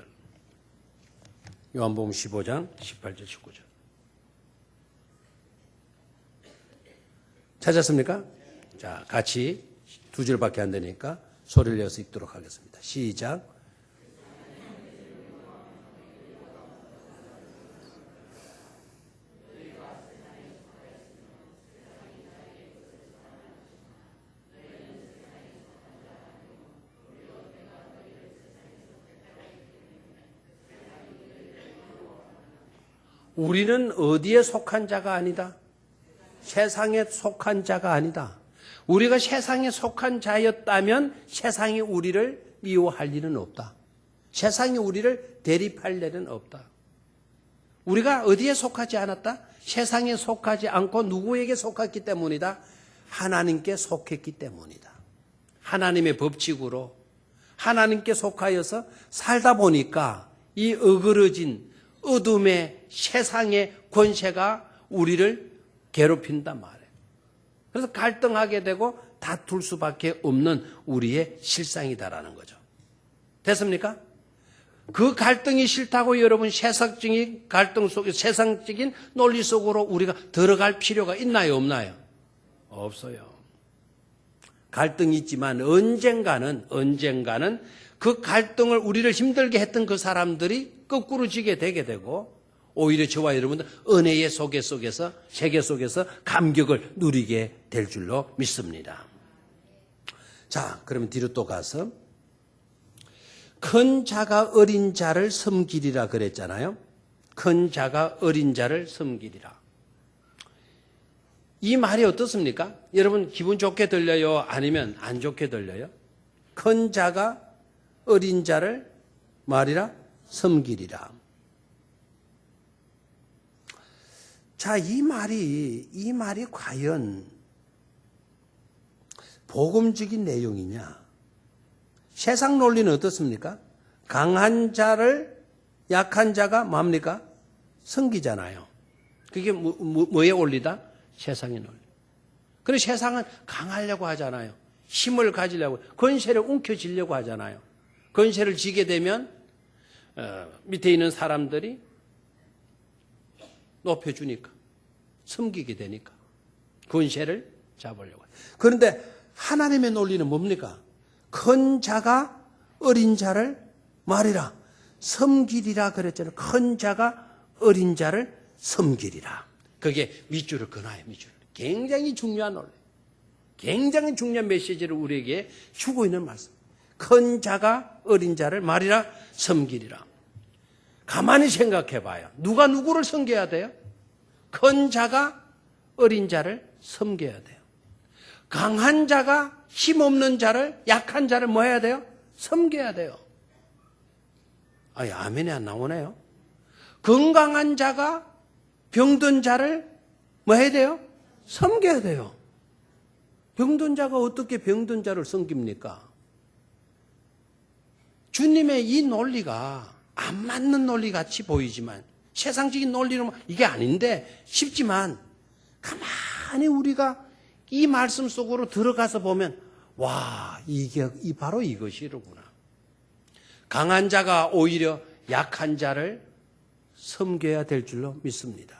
요한복음 15장 18절 19절. 찾았습니까? 자, 같이 두 줄밖에 안 되니까 소리를 내서 읽도록 하겠습니다. 시작. 우리는 어디에 속한 자가 아니다. 세상에 속한 자가 아니다. 우리가 세상에 속한 자였다면 세상이 우리를 미워할 일은 없다. 세상이 우리를 대립할 일은 없다. 우리가 어디에 속하지 않았다? 세상에 속하지 않고 누구에게 속했기 때문이다? 하나님께 속했기 때문이다. 하나님의 법칙으로 하나님께 속하여서 살다 보니까 이 어그러진 어둠의 세상의 권세가 우리를 괴롭힌단 말이에요. 그래서 갈등하게 되고 다툴 수밖에 없는 우리의 실상이다라는 거죠. 됐습니까? 그 갈등이 싫다고 여러분 세상적인 갈등 속에 세상적인 논리 속으로 우리가 들어갈 필요가 있나요, 없나요? 없어요. 갈등이 있지만 언젠가는 그 갈등을 우리를 힘들게 했던 그 사람들이 거꾸로 지게 되게 되고 오히려 저와 여러분들 은혜의 속에서 세계 속에서 감격을 누리게 될 줄로 믿습니다. 자, 그러면 뒤로 또 가서 큰 자가 어린 자를 섬기리라 그랬잖아요. 큰 자가 어린 자를 섬기리라. 이 말이 어떻습니까? 여러분 기분 좋게 들려요? 아니면 안 좋게 들려요? 큰 자가 어린 자를 말이라 섬기리라. 자, 이 말이 과연 복음적인 내용이냐? 세상 논리는 어떻습니까? 강한 자를 약한 자가 뭡니까? 섬기잖아요. 그게 뭐에 올리다? 세상의 논리. 그래서 세상은 강하려고 하잖아요. 힘을 가지려고, 권세를 움켜쥐려고 하잖아요. 권세를 쥐게 되면 밑에 있는 사람들이 높여주니까, 섬기게 되니까 권세를 잡으려고. 그런데 하나님의 논리는 뭡니까? 큰 자가 어린 자를 말이라 섬기리라 그랬잖아요. 큰 자가 어린 자를 섬기리라. 그게 밑줄을 그나요, 밑줄. 굉장히 중요한 논리. 굉장히 중요한 메시지를 우리에게 주고 있는 말씀. 큰 자가 어린 자를 말이라 섬기리라. 가만히 생각해 봐요. 누가 누구를 섬겨야 돼요? 큰 자가 어린 자를 섬겨야 돼요. 강한 자가 힘없는 자를, 약한 자를 뭐 해야 돼요? 섬겨야 돼요. 아니, 아멘이 안 나오네요. 건강한 자가 병든 자를 뭐 해야 돼요? 섬겨야 돼요. 병든 자가 어떻게 병든 자를 섬깁니까? 주님의 이 논리가 안 맞는 논리 같이 보이지만 세상적인 논리는 이게 아닌데 쉽지만 가만히 우리가 이 말씀 속으로 들어가서 보면 와, 이게 바로 이것이로구나. 강한 자가 오히려 약한 자를 섬겨야 될 줄로 믿습니다.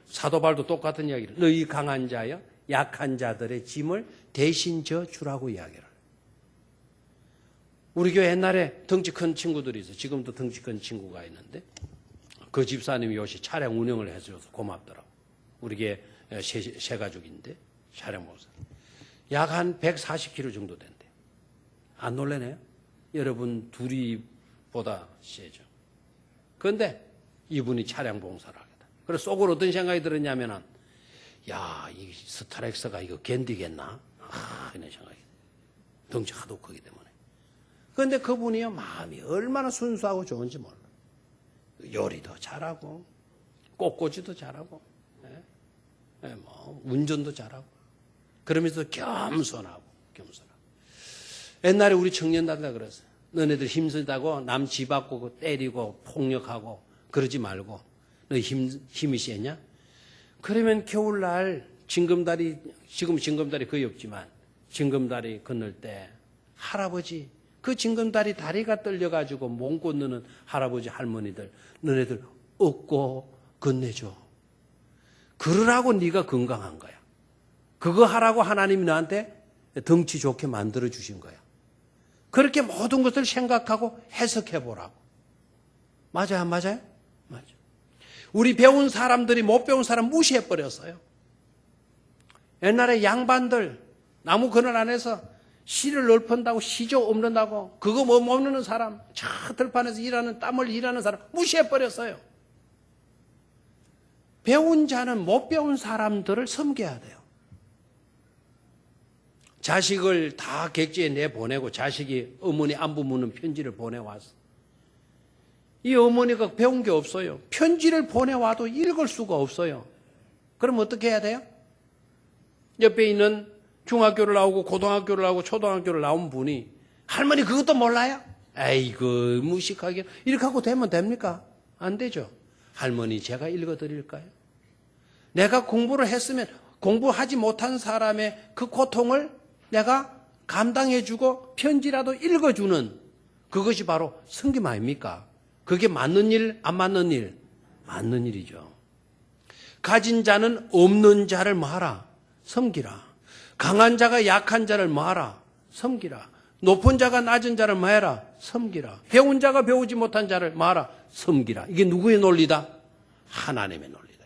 사도 바울도 똑같은 이야기를 너희 강한 자여 약한 자들의 짐을 대신 져 주라고 이야기를. 우리 교회 옛날에 덩치 큰 친구들이 있어요. 지금도 덩치 큰 친구가 있는데 그 집사님이 요새 차량 운영을 해줘서 고맙더라고. 우리 교회 세 가족인데 차량 목사. 약 한 140km 정도 된대요. 안 놀래네요? 여러분 둘이보다 세죠. 그런데 이분이 차량 봉사를 하겠다. 그래서 속으로 어떤 생각이 들었냐면은 야, 이 스타렉스가 이거 견디겠나? 이런 생각이. 덩치 하도 크기 때문에. 그런데 그분이요, 마음이 얼마나 순수하고 좋은지 몰라. 요리도 잘하고, 꽃꽂이도 잘하고, 운전도 잘하고, 그러면서 겸손하고. 옛날에 우리 청년단들 그랬어요. 너네들 힘쓰다고 남 집 앞고 때리고 폭력하고 그러지 말고, 너 힘이 세냐? 그러면 겨울날 징검다리, 지금 징검다리 거의 없지만, 징검다리 건널 때 할아버지, 그 징검다리 다리가 떨려가지고 못 건너는 할아버지 할머니들 너네들 업고 건네줘. 그러라고 네가 건강한 거야. 그거 하라고 하나님이 너한테 덩치 좋게 만들어 주신 거야. 그렇게 모든 것을 생각하고 해석해 보라고. 맞아요, 안 맞아요? 맞아요. 우리 배운 사람들이 못 배운 사람 무시해 버렸어요. 옛날에 양반들 나무 그늘 안에서 씨를 넓힌다고 시조 없는다고 그거 뭐 먹는 사람 저 들판에서 일하는 땀을 일하는 사람 무시해 버렸어요. 배운 자는 못 배운 사람들을 섬겨야 돼요. 자식을 다 객지에 내보내고 자식이 어머니 안부 묻는 편지를 보내왔어. 이 어머니가 배운 게 없어요. 편지를 보내와도 읽을 수가 없어요. 그럼 어떻게 해야 돼요? 옆에 있는 중학교를 나오고 고등학교를 나오고 초등학교를 나온 분이 할머니 그것도 몰라요? 아이고 무식하게 이렇게 하고 되면 됩니까? 안 되죠. 할머니 제가 읽어드릴까요? 내가 공부를 했으면 공부하지 못한 사람의 그 고통을 내가 감당해주고 편지라도 읽어주는 그것이 바로 섬김 아닙니까? 그게 맞는 일, 안 맞는 일? 맞는 일이죠. 가진 자는 없는 자를 뭐하라? 섬기라. 강한 자가 약한 자를 뭐하라? 섬기라. 높은 자가 낮은 자를 뭐해라? 섬기라. 배운 자가 배우지 못한 자를 뭐하라? 섬기라. 이게 누구의 논리다? 하나님의 논리다.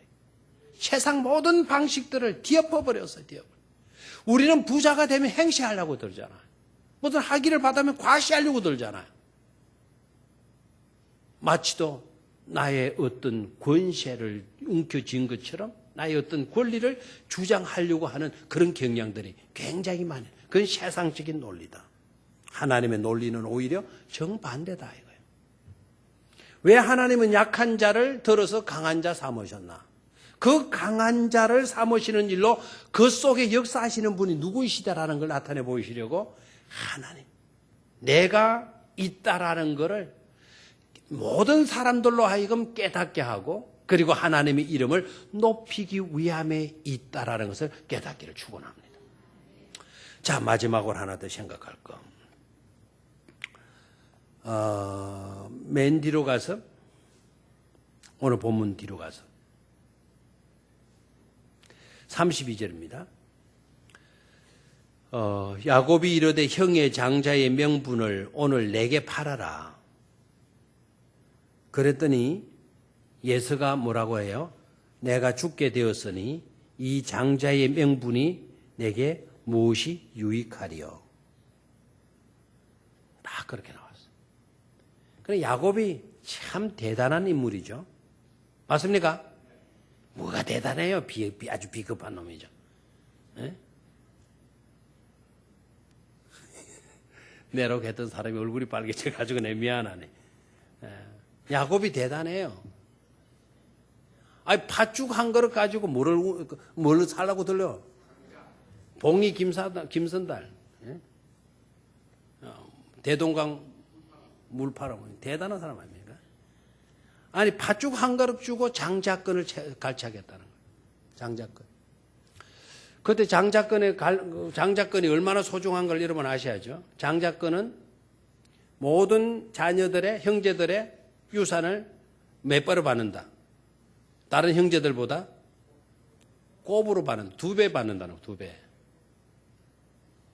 세상 모든 방식들을 뒤엎어버렸어요. 우리는 부자가 되면 행시하려고 들잖아요. 무슨 학위를 받으면 과시하려고 들잖아요. 마치도 나의 어떤 권세를 움켜쥔 것처럼 나의 어떤 권리를 주장하려고 하는 그런 경향들이 굉장히 많아요. 그건 세상적인 논리다. 하나님의 논리는 오히려 정반대다 이거예요. 왜 하나님은 약한 자를 들어서 강한 자 삼으셨나? 그 강한 자를 삼으시는 일로 그 속에 역사하시는 분이 누구이시다라는 걸 나타내 보이시려고 하나님, 내가 있다라는 것을 모든 사람들로 하여금 깨닫게 하고 그리고 하나님의 이름을 높이기 위함에 있다라는 것을 깨닫기를 축원합니다. 자, 마지막으로 하나 더 생각할 거. 맨 뒤로 가서 오늘 본문 뒤로 가서 32절입니다. 야곱이 이르되 형의 장자의 명분을 오늘 내게 팔아라. 그랬더니 예서가 뭐라고 해요? 내가 죽게 되었으니 이 장자의 명분이 내게 무엇이 유익하리요? 딱 그렇게 나왔어요. 그래 야곱이 참 대단한 인물이죠. 맞습니까? 뭐가 대단해요? 아주 비겁한 놈이죠. 네? 내록했던 사람이 얼굴이 빨개져가지고 내 미안하네. 야곱이 대단해요. 아니 팥죽 한 그릇 가지고 뭘 살라고 들려? 봉이 김선달, 예? 대동강 물 팔아먹는 대단한 사람 아닙니까? 아니 팥죽 한 그릇 주고 장자권을 갈취하겠다는 거예요. 장자권. 그때 장자권이 얼마나 소중한 걸 여러분 아셔야죠. 장자권은 모든 자녀들의, 형제들의 유산을 몇 배로 받는다. 다른 형제들보다 곱으로 받는, 2배 받는다는 거, 2배.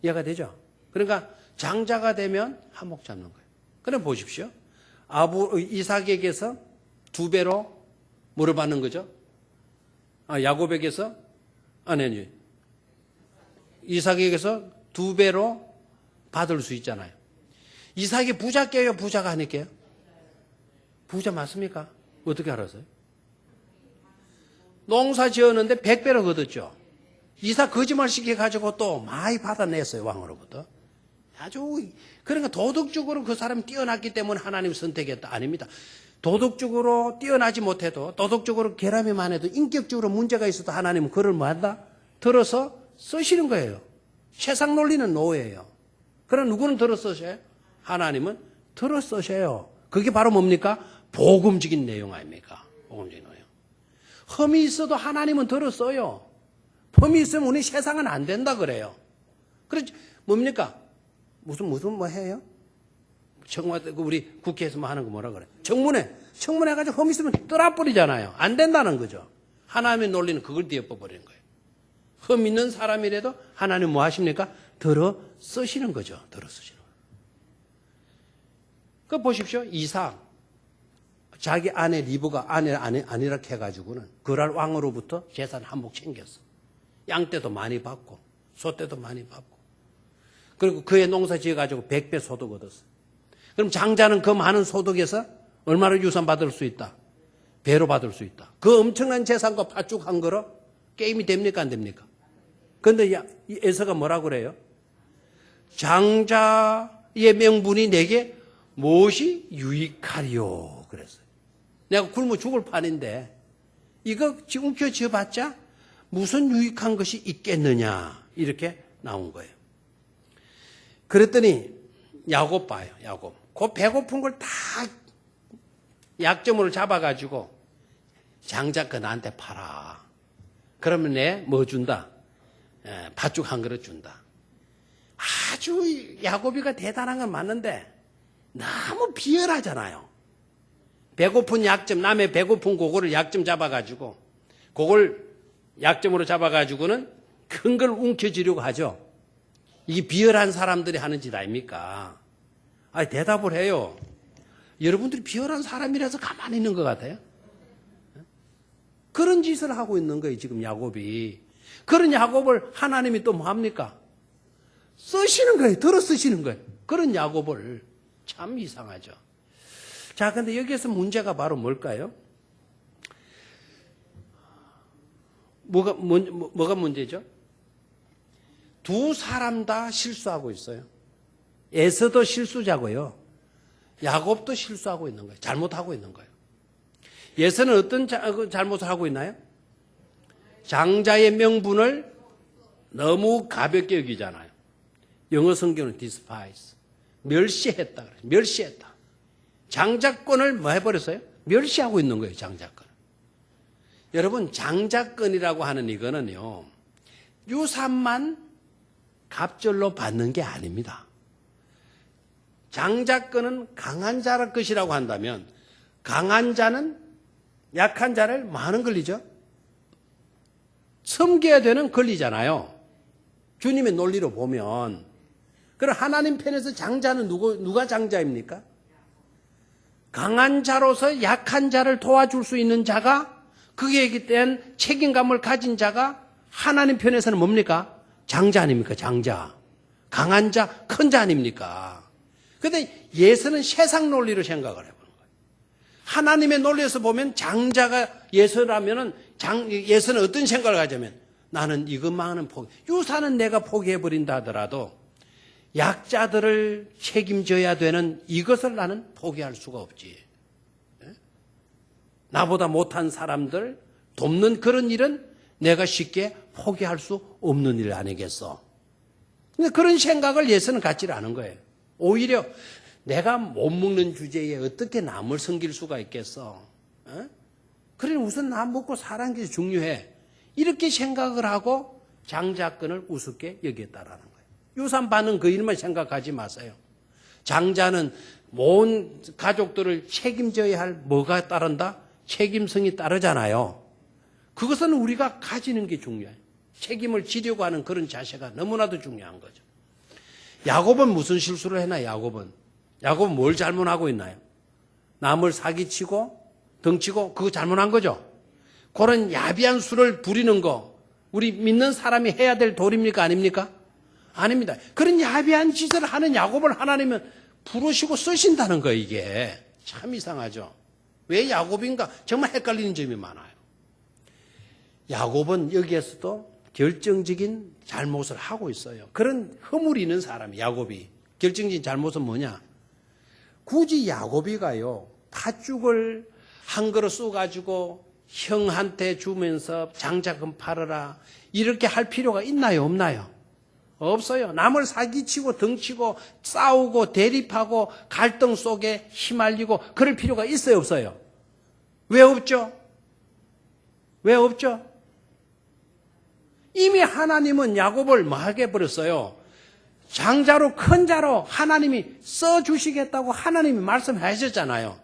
이해가 되죠? 그러니까 장자가 되면 한몫 잡는 거예요. 그럼 보십시오. 이삭에게서 2배로 뭐를 받는 거죠? 야곱에게서, 아니. 이삭에게서 2배로 받을 수 있잖아요. 이삭이 부자께요, 부자가 아닐게요? 부자 맞습니까? 어떻게 알았어요? 농사 지었는데 100배로 거뒀죠. 이삭 거짓말 시켜가지고 또 많이 받아냈어요, 왕으로부터. 아주, 그러니까 도덕적으로 그 사람이 뛰어났기 때문에 하나님이 선택했다. 아닙니다. 도덕적으로 뛰어나지 못해도, 도덕적으로 결함이만 해도, 인격적으로 문제가 있어도 하나님은 그를 뭐 한다? 들어서 쓰시는 거예요. 세상 논리는 노예예요. 그럼 누구는 들어 쓰셔요? 하나님은 들어 쓰셔요. 그게 바로 뭡니까? 복음적인 내용 아닙니까? 복음적인 내용. 흠이 있어도 하나님은 들어 써요. 흠이 있으면 우리 세상은 안 된다 그래요. 그렇지, 뭡니까? 무슨 뭐 해요? 우리 국회에서 뭐 하는 거 뭐라 그래? 청문회가지고 흠 있으면 떠나버리잖아요. 안 된다는 거죠. 하나님의 논리는 그걸 뒤엎어버리는 거예요. 흠 있는 사람이라도 하나님 뭐 하십니까? 들어 쓰시는 거죠. 들어 쓰시는 거예요. 그 보십시오. 이삭. 자기 아내 리브가 아니라 해가지고는 그랄 왕으로부터 재산 한몫 챙겼어. 양떼도 많이 받고, 소떼도 많이 받고. 그리고 그의 농사 지어가지고 100배 소득 얻었어. 그럼 장자는 그 많은 소득에서 얼마나 유산 받을 수 있다? 배로 받을 수 있다. 그 엄청난 재산과 파죽한 거로 게임이 됩니까? 안 됩니까? 그런데 에서가 뭐라고 그래요? 장자의 명분이 내게 무엇이 유익하리요? 그랬어요. 내가 굶어 죽을 판인데 이거 움켜쥐어봤자 무슨 유익한 것이 있겠느냐 이렇게 나온 거예요. 그랬더니 야곱 봐요. 야곱. 그 배고픈 걸 다 약점으로 잡아가지고 장자께 나한테 팔아. 그러면 내 뭐 준다? 팥죽 한 그릇 준다. 아주 야곱이가 대단한 건 맞는데 너무 비열하잖아요. 배고픈 약점, 남의 배고픈 그거를 약점 잡아가지고 그걸 약점으로 잡아가지고는 큰 걸 움켜쥐려고 하죠. 이게 비열한 사람들이 하는 짓 아닙니까? 아니, 대답을 해요. 여러분들이 비열한 사람이라서 가만히 있는 것 같아요? 그런 짓을 하고 있는 거예요, 지금 야곱이. 그런 야곱을 하나님이 또 뭐 합니까? 쓰시는 거예요. 들어 쓰시는 거예요. 그런 야곱을. 참 이상하죠. 자, 근데 여기에서 문제가 바로 뭘까요? 뭐가 문제죠? 두 사람 다 실수하고 있어요. 에서도 실수자고요. 야곱도 실수하고 있는 거예요. 잘못하고 있는 거예요. 예서는 어떤 잘못을 하고 있나요? 장자의 명분을 너무 가볍게 여기잖아요. 영어 성경은 despise. 멸시했다. 멸시했다. 장자권을 뭐 해버렸어요? 멸시하고 있는 거예요, 장자권. 여러분, 장자권이라고 하는 이거는요, 유산만 갑절로 받는 게 아닙니다. 장자권은 강한 자의 것이라고 한다면, 강한 자는 약한 자를 많은 걸리죠? 섬겨야 되는 권리잖아요. 주님의 논리로 보면. 그럼 하나님 편에서 장자는 누가 장자입니까? 강한 자로서 약한 자를 도와줄 수 있는 자가, 그에 대한 책임감을 가진 자가 하나님 편에서는 뭡니까? 장자 아닙니까? 장자. 강한 자, 큰 자 아닙니까? 그런데 예서는 세상 논리로 생각을 해보는 거예요. 하나님의 논리에서 보면 장자가 예서라면은 예서는 어떤 생각을 가자면 나는 이것만은 유산은 내가 포기해버린다 하더라도 약자들을 책임져야 되는 이것을 나는 포기할 수가 없지. 나보다 못한 사람들 돕는 그런 일은 내가 쉽게 포기할 수 없는 일 아니겠어. 근데 그런 생각을 예서는 갖지를 않은 거예요. 오히려 내가 못 먹는 주제에 어떻게 남을 섬길 수가 있겠어. 그래 우선 나 먹고 사는 게 중요해. 이렇게 생각을 하고 장자권을 우습게 여겼다라는 거예요. 유산 받는 그 일만 생각하지 마세요. 장자는 온 가족들을 책임져야 할 뭐가 따른다? 책임성이 따르잖아요. 그것은 우리가 가지는 게 중요해요. 책임을 지려고 하는 그런 자세가 너무나도 중요한 거죠. 야곱은 무슨 실수를 했나? 야곱은 뭘 잘못하고 있나요? 남을 사기치고 덩치고 그거 잘못한 거죠. 그런 야비한 수를 부리는 거 우리 믿는 사람이 해야 될 도리입니까? 아닙니까? 아닙니다. 그런 야비한 짓을 하는 야곱을 하나님은 부르시고 쓰신다는 거예요. 이게 참 이상하죠. 왜 야곱인가? 정말 헷갈리는 점이 많아요. 야곱은 여기에서도 결정적인 잘못을 하고 있어요. 그런 허물이 있는 사람이 야곱이. 결정적인 잘못은 뭐냐? 굳이 야곱이가요. 팥죽을 한 그릇 쏘가지고 형한테 주면서 장자금 팔아라 이렇게 할 필요가 있나요? 없나요? 없어요. 남을 사기치고 덩치고 싸우고 대립하고 갈등 속에 휘말리고 그럴 필요가 있어요? 없어요? 왜 없죠? 왜 없죠? 이미 하나님은 야곱을 뭐 하게 버렸어요? 장자로 큰 자로 하나님이 써주시겠다고 하나님이 말씀하셨잖아요.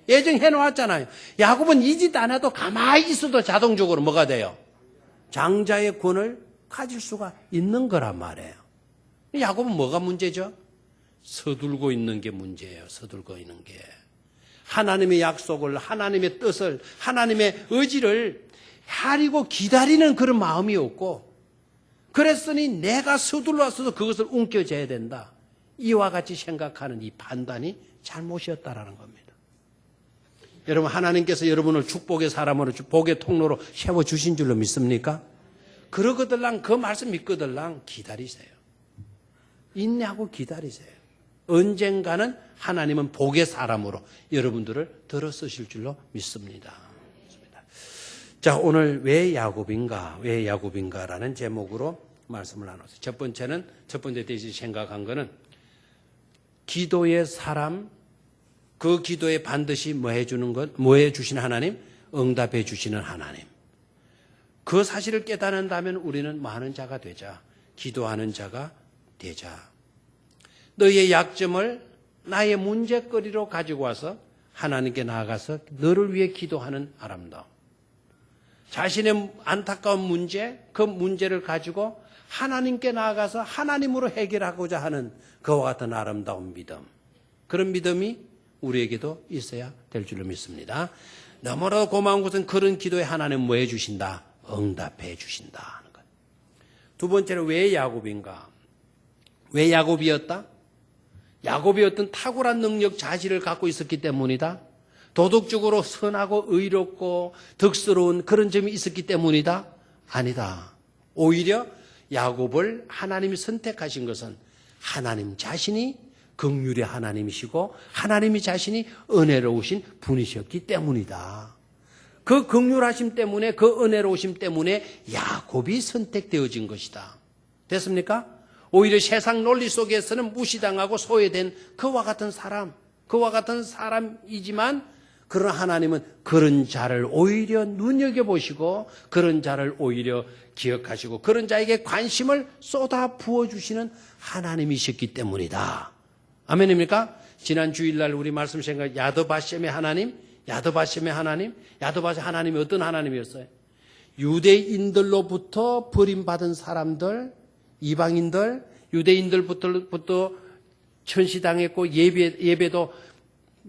예정해 놓았잖아요. 야곱은 이 짓 안 해도 가만히 있어도 자동적으로 뭐가 돼요? 장자의 권을 가질 수가 있는 거란 말이에요. 야곱은 뭐가 문제죠? 서둘고 있는 게 문제예요. 서둘고 있는 게. 하나님의 약속을, 하나님의 뜻을, 하나님의 의지를 하리고 기다리는 그런 마음이 없고, 그랬으니 내가 서둘러서도 그것을 움켜쥐어야 된다. 이와 같이 생각하는 이 판단이 잘못이었다라는 겁니다. 여러분, 하나님께서 여러분을 축복의 사람으로, 복의 통로로 세워주신 줄로 믿습니까? 그러거들랑 그 말씀 믿거들랑 기다리세요. 인내하고 기다리세요. 언젠가는 하나님은 복의 사람으로 여러분들을 들어 쓰실 줄로 믿습니다. 자, 오늘 왜 야곱인가라는 제목으로 말씀을 나눴어요. 첫 번째 대신 생각한 거는 기도의 사람, 그 기도에 반드시 뭐 해주시는 하나님? 응답해 주시는 하나님. 그 사실을 깨닫는다면 우리는 많은 자가 되자. 기도하는 자가 되자. 너의 약점을 나의 문제거리로 가지고 와서 하나님께 나아가서 너를 위해 기도하는 아름다움. 자신의 안타까운 문제, 그 문제를 가지고 하나님께 나아가서 하나님으로 해결하고자 하는 그와 같은 아름다운 믿음. 그런 믿음이 우리에게도 있어야 될 줄로 믿습니다. 너무나도 고마운 것은 그런 기도에 하나님은 뭐 해주신다? 응답해 주신다 하는 것. 두 번째로 왜 야곱인가? 왜 야곱이었다? 야곱이 어떤 탁월한 능력 자질을 갖고 있었기 때문이다. 도덕적으로 선하고 의롭고 덕스러운 그런 점이 있었기 때문이다. 아니다. 오히려 야곱을 하나님이 선택하신 것은 하나님 자신이 긍휼의 하나님이시고 하나님이 자신이 은혜로우신 분이셨기 때문이다. 그 긍휼하심 때문에, 그 은혜로우심 때문에 야곱이 선택되어진 것이다. 됐습니까? 오히려 세상 논리 속에서는 무시당하고 소외된 그와 같은 사람이지만 그런 하나님은 그런 자를 오히려 눈여겨보시고 그런 자를 오히려 기억하시고 그런 자에게 관심을 쏟아 부어주시는 하나님이셨기 때문이다. 아멘입니까? 지난 주일날 우리 말씀 생각 야드바셈의 하나님이 어떤 하나님이었어요? 유대인들로부터 버림받은 사람들, 이방인들, 유대인들부터 천시당했고 예배도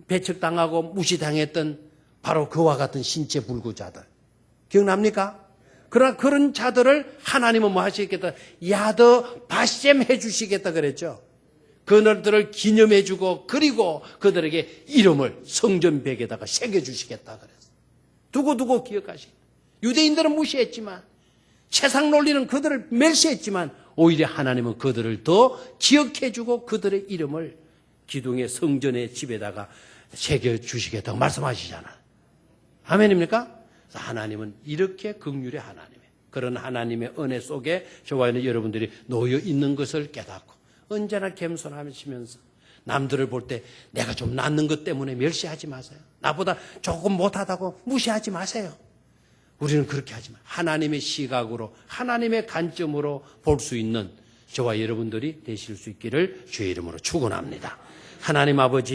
배척당하고 무시당했던 바로 그와 같은 신체 불구자들. 기억납니까? 그러나 그런 자들을 하나님은 뭐 하시겠다? 야드바셈 해주시겠다 그랬죠. 그들을 기념해주고 그리고 그들에게 이름을 성전벽에다가 새겨주시겠다 그랬어요. 두고두고 기억하시고. 유대인들은 무시했지만 세상 논리는 그들을 멸시했지만 오히려 하나님은 그들을 더 기억해주고 그들의 이름을 기둥의 성전의 집에다가 새겨주시겠다고 말씀하시잖아요. 아멘입니까? 하나님은 이렇게 긍휼의 하나님이에요. 그런 하나님의 은혜 속에 저와 여러분들이 놓여 있는 것을 깨닫고 언제나 겸손하시면서 남들을 볼 때 내가 좀 낫는 것 때문에 멸시하지 마세요. 나보다 조금 못하다고 무시하지 마세요. 우리는 그렇게 하지만 하나님의 시각으로 하나님의 관점으로 볼 수 있는 저와 여러분들이 되실 수 있기를 주의 이름으로 축원합니다. 하나님 아버지